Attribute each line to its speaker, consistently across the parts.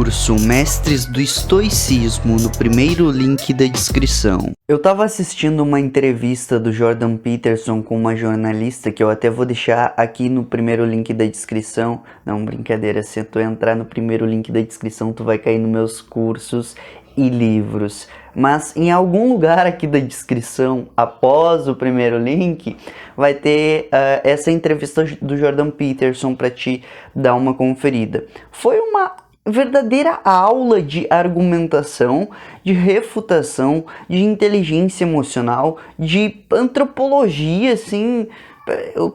Speaker 1: Curso Mestres do Estoicismo no primeiro link da descrição. Eu tava assistindo uma entrevista do Jordan Peterson com uma jornalista que eu até vou deixar aqui no primeiro link da descrição. Não, brincadeira, se tu entrar no primeiro link da descrição tu vai cair nos meus cursos e livros. Mas em algum lugar aqui da descrição, após o primeiro link, vai ter essa entrevista do Jordan Peterson para te dar uma conferida. Foi uma verdadeira aula de argumentação, de refutação, de inteligência emocional, de antropologia, assim,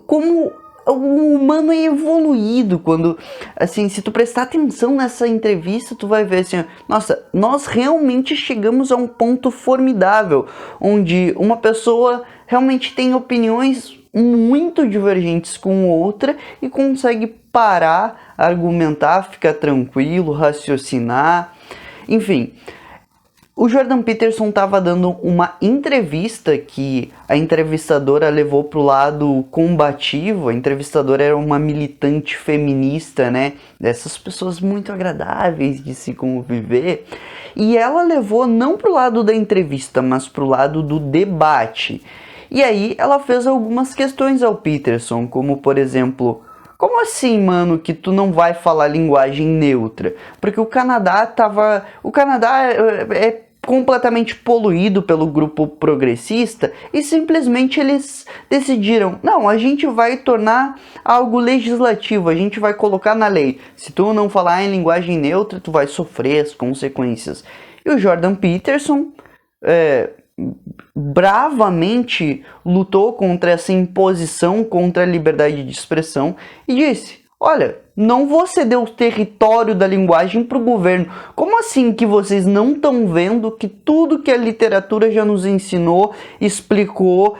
Speaker 1: como o humano é evoluído quando, assim, se tu prestar atenção nessa entrevista, tu vai ver assim, nossa, nós realmente chegamos a um ponto formidável, onde uma pessoa realmente tem opiniões muito divergentes com outra e consegue parar, argumentar, ficar tranquilo, raciocinar, enfim. O Jordan Peterson estava dando uma entrevista que a entrevistadora levou para o lado combativo. A entrevistadora era uma militante feminista, né? Dessas pessoas muito agradáveis de se conviver. E ela levou não para o lado da entrevista, mas para o lado do debate. E aí ela fez algumas questões ao Peterson, como por exemplo... Como assim, mano, que tu não vai falar linguagem neutra? Porque o Canadá é completamente poluído pelo grupo progressista e simplesmente eles decidiram, não, a gente vai tornar algo legislativo, a gente vai colocar na lei. Se tu não falar em linguagem neutra, tu vai sofrer as consequências. E o Jordan Peterson bravamente lutou contra essa imposição contra a liberdade de expressão e disse, olha, não vou ceder o território da linguagem para o governo. Como assim que vocês não estão vendo que tudo que a literatura já nos ensinou, explicou,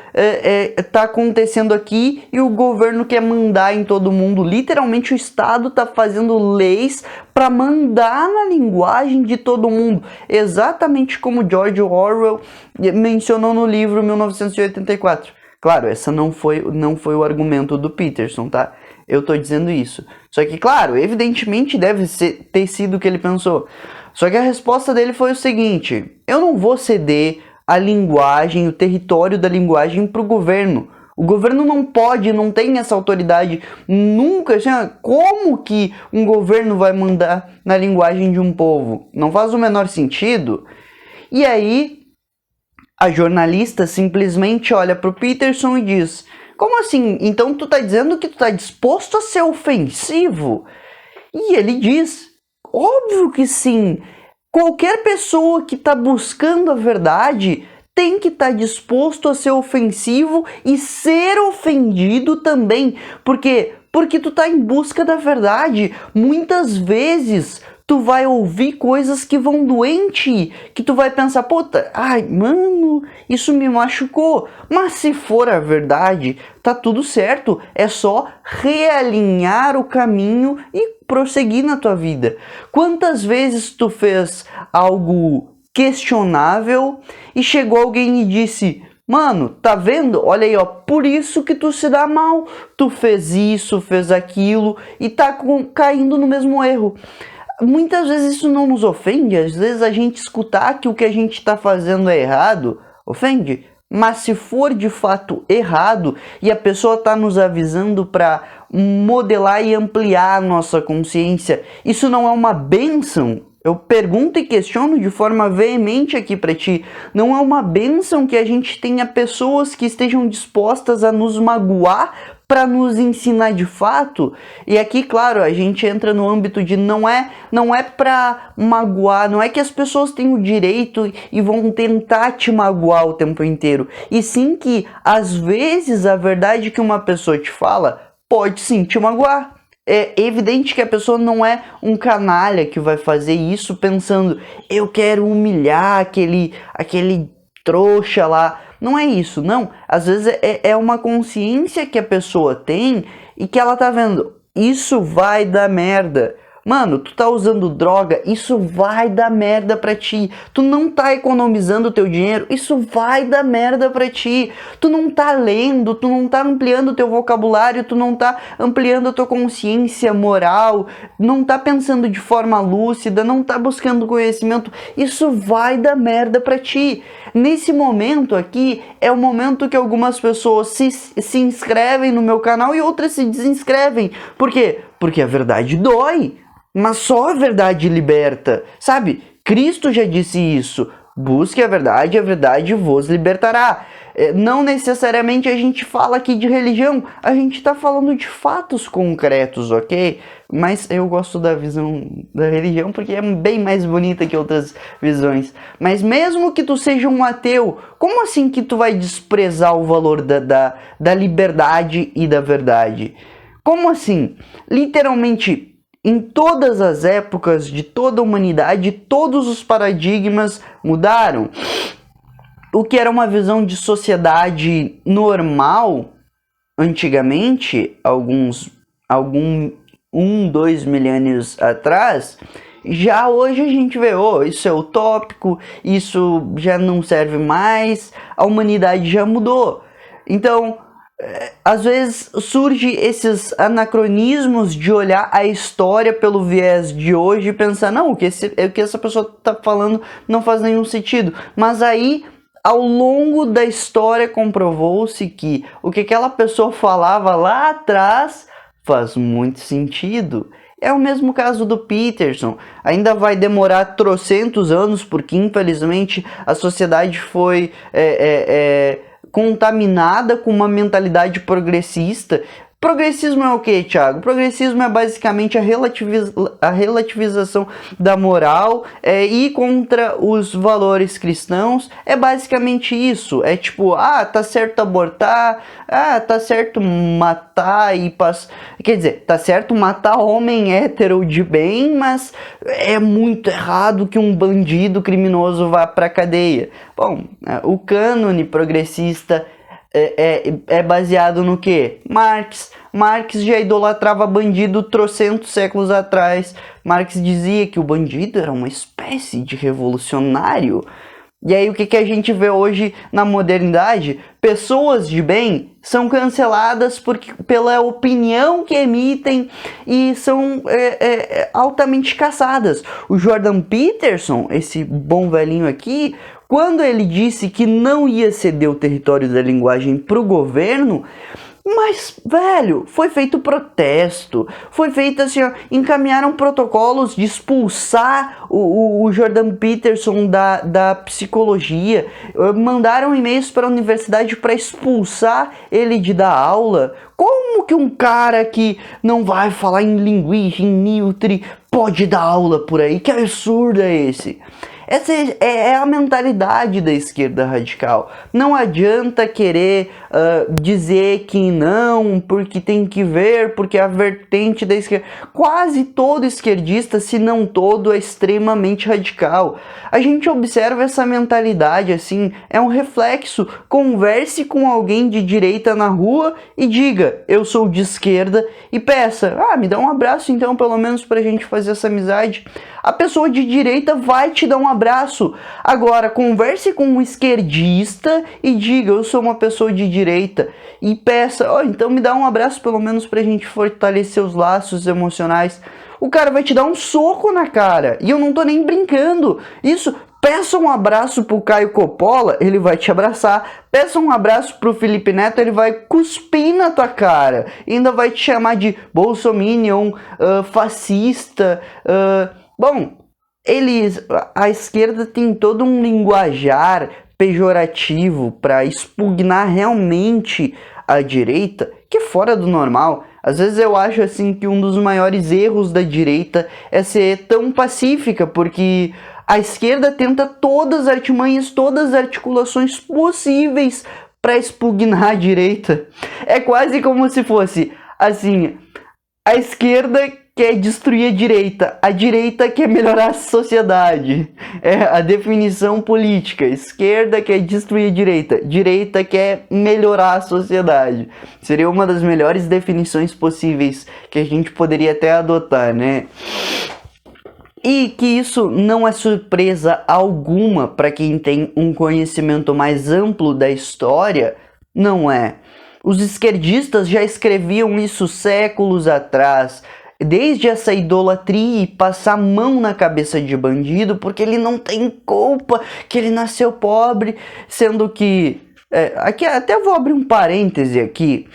Speaker 1: está acontecendo aqui e o governo quer mandar em todo mundo? Literalmente o Estado está fazendo leis para mandar na linguagem de todo mundo. Exatamente como George Orwell mencionou no livro 1984. Claro, essa não foi o argumento do Peterson, tá? Eu tô dizendo isso. Só que, claro, evidentemente deve ter sido o que ele pensou. Só que a resposta dele foi o seguinte: eu não vou ceder a linguagem, o território da linguagem para o governo. O governo não pode, não tem essa autoridade nunca. Assim, como que um governo vai mandar na linguagem de um povo? Não faz o menor sentido. E aí, a jornalista simplesmente olha para o Peterson e diz... Como assim? Então tu tá dizendo que tu tá disposto a ser ofensivo? E ele diz, óbvio que sim. Qualquer pessoa que tá buscando a verdade tem que estar disposto a ser ofensivo e ser ofendido também. Por quê? Porque tu tá em busca da verdade. Muitas vezes... tu vai ouvir coisas que vão doente, que tu vai pensar, puta, ai, mano, isso me machucou. Mas se for a verdade, tá tudo certo. É só realinhar o caminho e prosseguir na tua vida. Quantas vezes tu fez algo questionável e chegou alguém e disse... Mano, tá vendo? Olha aí, ó, por isso que tu se dá mal. Tu fez isso, fez aquilo e tá caindo no mesmo erro. Muitas vezes isso não nos ofende, às vezes a gente escutar que o que a gente está fazendo é errado, ofende. Mas se for de fato errado e a pessoa está nos avisando para modelar e ampliar a nossa consciência, isso não é uma bênção? Eu pergunto e questiono de forma veemente aqui para ti. Não é uma bênção que a gente tenha pessoas que estejam dispostas a nos magoar para nos ensinar de fato? E aqui, claro, a gente entra no âmbito de não é para magoar, não é que as pessoas têm o direito e vão tentar te magoar o tempo inteiro. E sim que, às vezes, a verdade que uma pessoa te fala pode sim te magoar. É evidente que a pessoa não é um canalha que vai fazer isso pensando, eu quero humilhar aquele trouxa lá. Não é isso, não. Às vezes é uma consciência que a pessoa tem e que ela tá vendo, isso vai dar merda. Mano, tu tá usando droga, isso vai dar merda pra ti. Tu não tá economizando o teu dinheiro, isso vai dar merda pra ti. Tu não tá lendo, tu não tá ampliando o teu vocabulário, tu não tá ampliando a tua consciência moral, não tá pensando de forma lúcida, não tá buscando conhecimento, isso vai dar merda pra ti. Nesse momento aqui, é o momento que algumas pessoas se inscrevem no meu canal e outras se desinscrevem. Por quê? Porque a verdade dói. Mas só a verdade liberta, sabe? Cristo já disse isso. Busque a verdade vos libertará. Não necessariamente a gente fala aqui de religião, a gente está falando de fatos concretos, ok? Mas eu gosto da visão da religião porque é bem mais bonita que outras visões. Mas mesmo que tu seja um ateu, como assim que tu vai desprezar o valor da liberdade e da verdade? Como assim? Literalmente, em todas as épocas de toda a humanidade, todos os paradigmas mudaram. O que era uma visão de sociedade normal, antigamente, dois milênios atrás, já hoje a gente vê, isso é utópico, isso já não serve mais, a humanidade já mudou. Então, às vezes surge esses anacronismos de olhar a história pelo viés de hoje e pensar, não, o que essa pessoa está falando não faz nenhum sentido. Mas aí, ao longo da história, comprovou-se que o que aquela pessoa falava lá atrás faz muito sentido. É o mesmo caso do Peterson. Ainda vai demorar trocentos anos, porque infelizmente a sociedade foi contaminada com uma mentalidade progressista. Progressismo é o que, Thiago? Progressismo é basicamente a relativização da moral e contra os valores cristãos. É basicamente isso. É tipo, tá certo abortar, tá certo matar e passar. Quer dizer, tá certo matar homem hétero de bem, mas é muito errado que um bandido criminoso vá pra cadeia. Bom, o cânone progressista é baseado no que? Marx já idolatrava bandido trocentos séculos atrás. Marx dizia que o bandido era uma espécie de revolucionário. E aí o que a gente vê hoje na modernidade? Pessoas de bem são canceladas pela opinião que emitem e são altamente caçadas. O Jordan Peterson, esse bom velhinho aqui, quando ele disse que não ia ceder o território da linguagem para o governo, mas, velho, foi feito protesto, foi feito assim, encaminharam protocolos de expulsar o Jordan Peterson da psicologia, mandaram e-mails para a universidade para expulsar ele de dar aula. Como que um cara que não vai falar em linguagem neutre pode dar aula por aí? Que absurdo é esse? Essa é a mentalidade da esquerda radical. Não adianta querer dizer que não, porque tem que ver, porque a vertente da esquerda... Quase todo esquerdista, se não todo, é extremamente radical. A gente observa essa mentalidade assim, é um reflexo. Converse com alguém de direita na rua e diga, eu sou de esquerda, e peça, me dá um abraço então, pelo menos pra gente fazer essa amizade. A pessoa de direita vai te dar um abraço. Agora, converse com um esquerdista e diga, eu sou uma pessoa de direita. E peça, então me dá um abraço pelo menos pra gente fortalecer os laços emocionais. O cara vai te dar um soco na cara. E eu não tô nem brincando. Isso, peça um abraço pro Caio Coppola, ele vai te abraçar. Peça um abraço pro Felipe Neto, ele vai cuspir na tua cara. E ainda vai te chamar de bolsominion, fascista... Bom, a esquerda tem todo um linguajar pejorativo para expugnar realmente a direita, que é fora do normal. Às vezes eu acho assim que um dos maiores erros da direita é ser tão pacífica, porque a esquerda tenta todas as artimanhas, todas as articulações possíveis para expugnar a direita. É quase como se fosse assim, a esquerda quer destruir a direita quer melhorar a sociedade. É a definição política. Esquerda quer destruir a direita quer melhorar a sociedade. Seria uma das melhores definições possíveis que a gente poderia até adotar, né? E que isso não é surpresa alguma para quem tem um conhecimento mais amplo da história, não é. Os esquerdistas já escreviam isso séculos atrás, desde essa idolatria e passar a mão na cabeça de bandido, porque ele não tem culpa, que ele nasceu pobre, sendo que... aqui até vou abrir um parêntese aqui.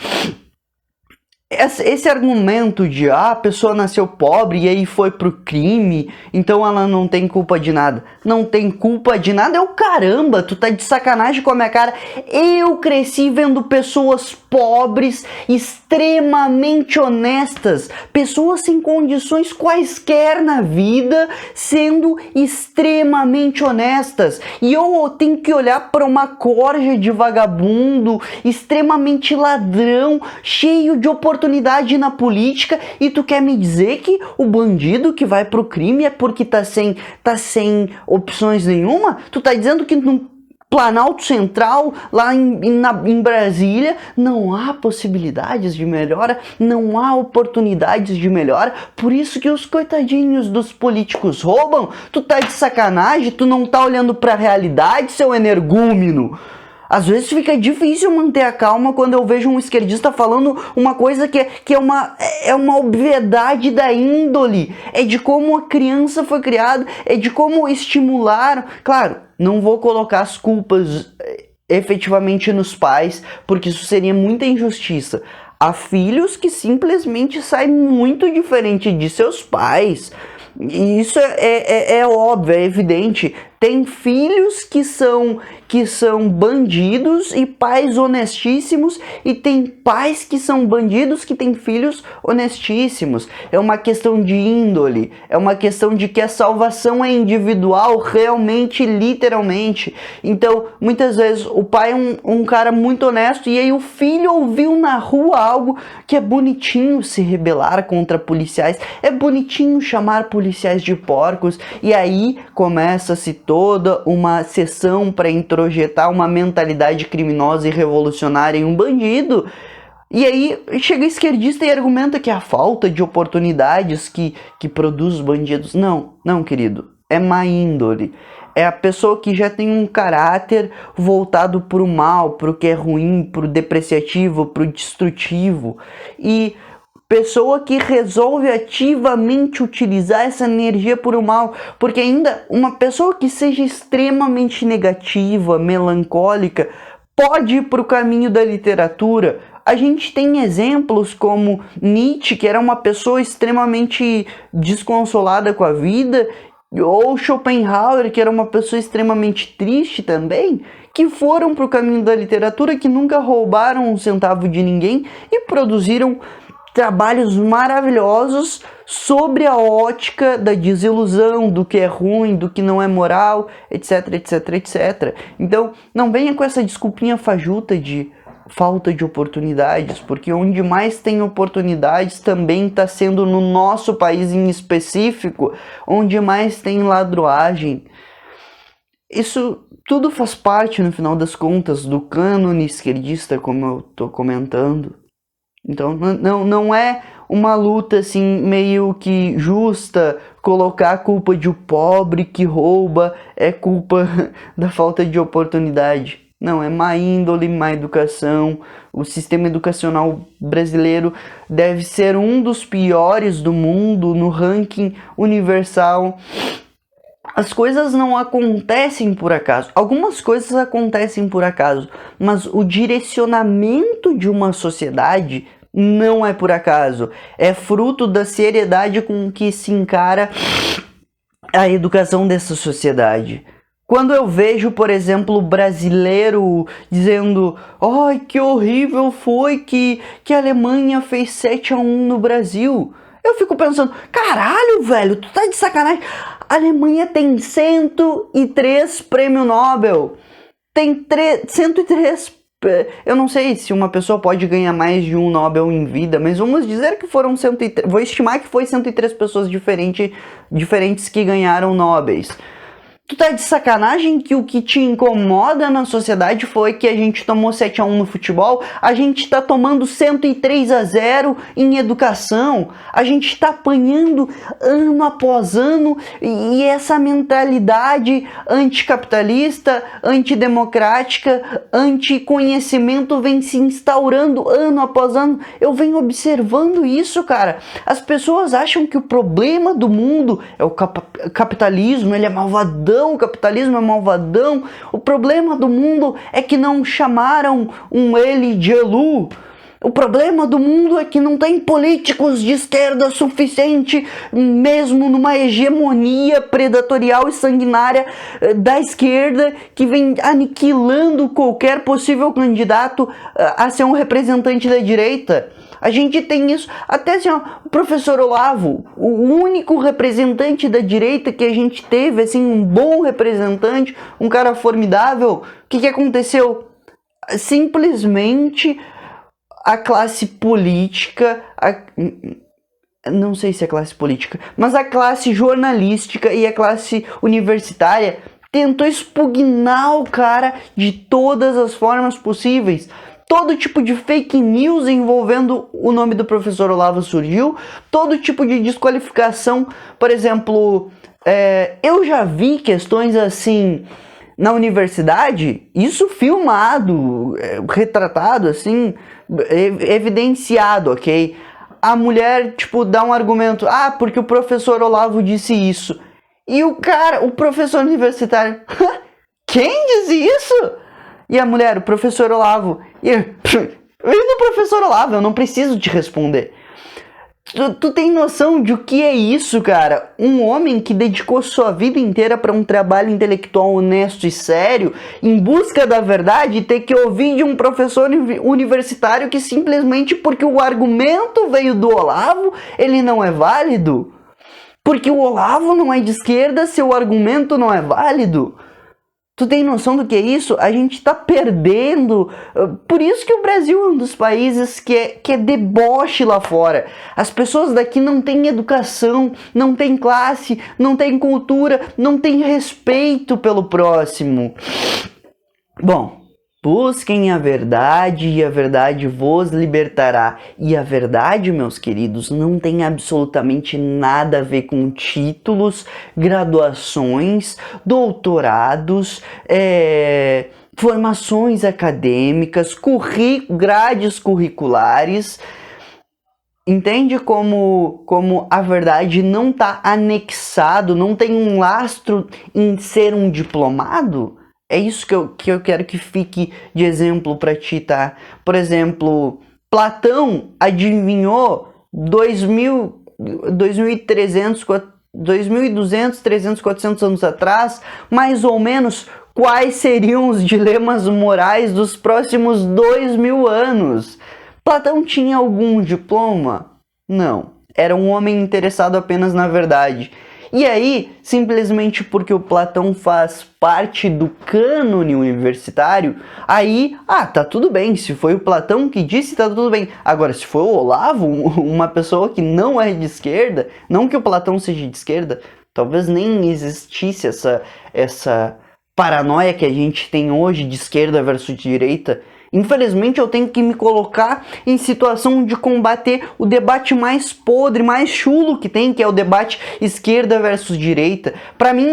Speaker 1: Esse argumento de a pessoa nasceu pobre e aí foi pro crime, então ela não tem culpa de nada. Não tem culpa de nada é o caramba, tu tá de sacanagem com a minha cara. Eu cresci vendo pessoas pobres, extremamente honestas, pessoas sem condições quaisquer na vida, sendo extremamente honestas. E eu tenho que olhar para uma corja de vagabundo, extremamente ladrão, cheio de oportunidade na política, e tu quer me dizer que o bandido que vai pro crime é porque tá sem opções nenhuma? Tu tá dizendo que no Planalto Central, lá em Brasília, não há possibilidades de melhora, não há oportunidades de melhora, por isso que os coitadinhos dos políticos roubam? Tu tá de sacanagem? Tu não tá olhando pra realidade, seu energúmeno? Às vezes fica difícil manter a calma quando eu vejo um esquerdista falando uma coisa que é uma obviedade da índole. É de como a criança foi criada, é de como estimular. Claro, não vou colocar as culpas efetivamente nos pais, porque isso seria muita injustiça. Há filhos que simplesmente saem muito diferente de seus pais. E isso é óbvio, é evidente. Tem filhos que são bandidos e pais honestíssimos, e tem pais que são bandidos que têm filhos honestíssimos. É uma questão de índole, é uma questão de que a salvação é individual, realmente, literalmente. Então, muitas vezes, o pai é um cara muito honesto, e aí o filho ouviu na rua algo que é bonitinho se rebelar contra policiais, é bonitinho chamar policiais de porcos, e aí começa-se toda uma sessão para introjetar uma mentalidade criminosa e revolucionária em um bandido. E aí chega esquerdista e argumenta que é a falta de oportunidades que produz bandidos. Não, querido. É má índole. É a pessoa que já tem um caráter voltado para o mal, para o que é ruim, para o depreciativo, para o destrutivo. E pessoa que resolve ativamente utilizar essa energia por o mal, porque ainda uma pessoa que seja extremamente negativa, melancólica, pode ir para o caminho da literatura. A gente tem exemplos como Nietzsche, que era uma pessoa extremamente desconsolada com a vida, ou Schopenhauer, que era uma pessoa extremamente triste também, que foram para o caminho da literatura, que nunca roubaram um centavo de ninguém e produziram trabalhos maravilhosos sobre a ótica da desilusão, do que é ruim, do que não é moral, etc, etc, etc. Então, não venha com essa desculpinha fajuta de falta de oportunidades, porque onde mais tem oportunidades também está sendo no nosso país em específico, onde mais tem ladroagem. Isso tudo faz parte, no final das contas, do cânone esquerdista, como eu estou comentando. Então não é uma luta assim meio que justa colocar a culpa de o pobre que rouba é culpa da falta de oportunidade. Não, é má índole, má educação. O sistema educacional brasileiro deve ser um dos piores do mundo no ranking universal. As coisas não acontecem por acaso. Algumas coisas acontecem por acaso, mas o direcionamento de uma sociedade não é por acaso. É fruto da seriedade com que se encara a educação dessa sociedade. Quando eu vejo, por exemplo, o brasileiro dizendo: ai, que horrível foi que a Alemanha fez 7-1 no Brasil, eu fico pensando: caralho, velho, tu tá de sacanagem? A Alemanha tem 103 prêmio Nobel, tem 103 Eu não sei se uma pessoa pode ganhar mais de um Nobel em vida, mas vamos dizer que foram 103, vou estimar que foi 103 pessoas diferentes que ganharam Nobels. Tu tá de sacanagem que o que te incomoda na sociedade foi que a gente tomou 7-1 no futebol, a gente tá tomando 103-0 em educação, a gente tá apanhando ano após ano e essa mentalidade anticapitalista, antidemocrática, anticonhecimento vem se instaurando ano após ano. Eu venho observando isso, cara. As pessoas acham que o problema do mundo é o capitalismo, ele é malvadão. O capitalismo é malvadão. O problema do mundo é que não chamaram um Elie Wiesel. O problema do mundo é que não tem políticos de esquerda suficiente, mesmo numa hegemonia predatorial e sanguinária da esquerda, que vem aniquilando qualquer possível candidato a ser um representante da direita. A gente tem isso, até assim, ó, o professor Olavo, o único representante da direita que a gente teve, assim, um bom representante, um cara formidável. O que aconteceu? Simplesmente a classe política, não sei se é a classe política, mas a classe jornalística e a classe universitária tentou expugnar o cara de todas as formas possíveis. Todo tipo de fake news envolvendo o nome do professor Olavo surgiu, todo tipo de desqualificação. Por exemplo, eu já vi questões assim na universidade, isso filmado, retratado, assim, evidenciado, ok? A mulher, tipo, dá um argumento, porque o professor Olavo disse isso. E o cara, o professor universitário, quem diz isso? E a mulher, o professor Olavo. E o professor Olavo, eu não preciso te responder. Tu tem noção de o que é isso, cara? Um homem que dedicou sua vida inteira para um trabalho intelectual honesto e sério, em busca da verdade, ter que ouvir de um professor universitário que simplesmente porque o argumento veio do Olavo, ele não é válido? Porque o Olavo não é de esquerda, seu argumento não é válido? Tu tem noção do que é isso? A gente tá perdendo. Por isso que o Brasil é um dos países que é deboche lá fora. As pessoas daqui não têm educação, não têm classe, não têm cultura, não têm respeito pelo próximo. Bom, busquem a verdade e a verdade vos libertará. E a verdade, meus queridos, não tem absolutamente nada a ver com títulos, graduações, doutorados, formações acadêmicas, grades curriculares. Entende como a verdade não está anexado, não tem um lastro em ser um diplomado? É isso que eu quero que fique de exemplo para ti, tá? Por exemplo, Platão adivinhou 2.200, 300, 400 anos atrás, mais ou menos, quais seriam os dilemas morais dos próximos 2.000 anos. Platão tinha algum diploma? Não. Era um homem interessado apenas na verdade. E aí, simplesmente porque o Platão faz parte do cânone universitário, aí, tá tudo bem. Se foi o Platão que disse, tá tudo bem. Agora, se foi o Olavo, uma pessoa que não é de esquerda, não que o Platão seja de esquerda, talvez nem existisse essa paranoia que a gente tem hoje de esquerda versus direita. Infelizmente eu tenho que me colocar em situação de combater o debate mais podre, mais chulo que tem, que é o debate esquerda versus direita. Para mim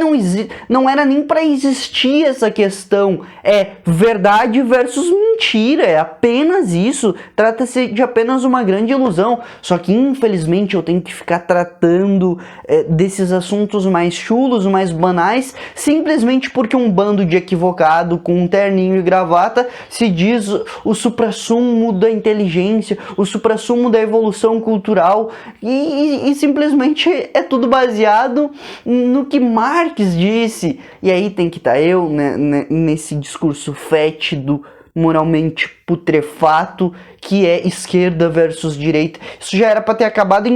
Speaker 1: não era nem para existir essa questão. É verdade versus mentira, é apenas isso. Trata-se de apenas uma grande ilusão. Só que infelizmente eu tenho que ficar tratando desses assuntos mais chulos, mais banais, simplesmente porque um bando de equivocado com um terninho e gravata se diz o suprassumo da inteligência, o suprassumo da evolução cultural e simplesmente é tudo baseado no que Marx disse. E aí tem que estar eu nesse discurso fétido, moralmente putrefato, que é esquerda versus direita. Isso já era para ter acabado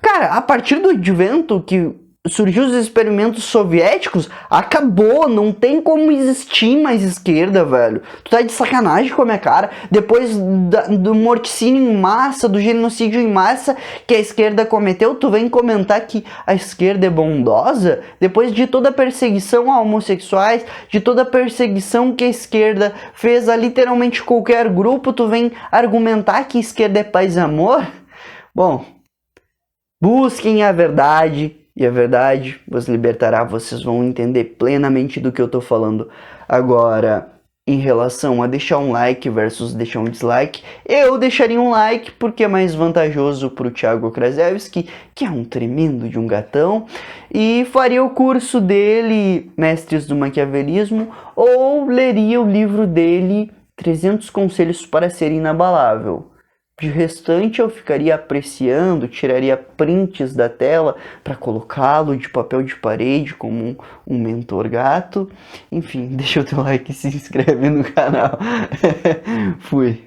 Speaker 1: Cara, a partir do advento que surgiu os experimentos soviéticos, acabou, não tem como existir mais esquerda, velho. Tu tá de sacanagem com a minha cara. Depois do morticínio em massa, do genocídio em massa que a esquerda cometeu, tu vem comentar que a esquerda é bondosa? Depois de toda a perseguição a homossexuais, de toda a perseguição que a esquerda fez a literalmente qualquer grupo, tu vem argumentar que a esquerda é paz e amor? Bom, busquem a verdade. E a verdade vos libertará, vocês vão entender plenamente do que eu tô falando. Agora, em relação a deixar um like versus deixar um dislike, eu deixaria um like porque é mais vantajoso pro Thiago Krasevski, que é um tremendo de um gatão, e faria o curso dele, Mestres do Maquiavelismo, ou leria o livro dele, 300 Conselhos para Ser Inabalável. De restante eu ficaria apreciando, tiraria prints da tela para colocá-lo de papel de parede como um mentor gato. Enfim, deixa o teu like e se inscreve no canal. Fui.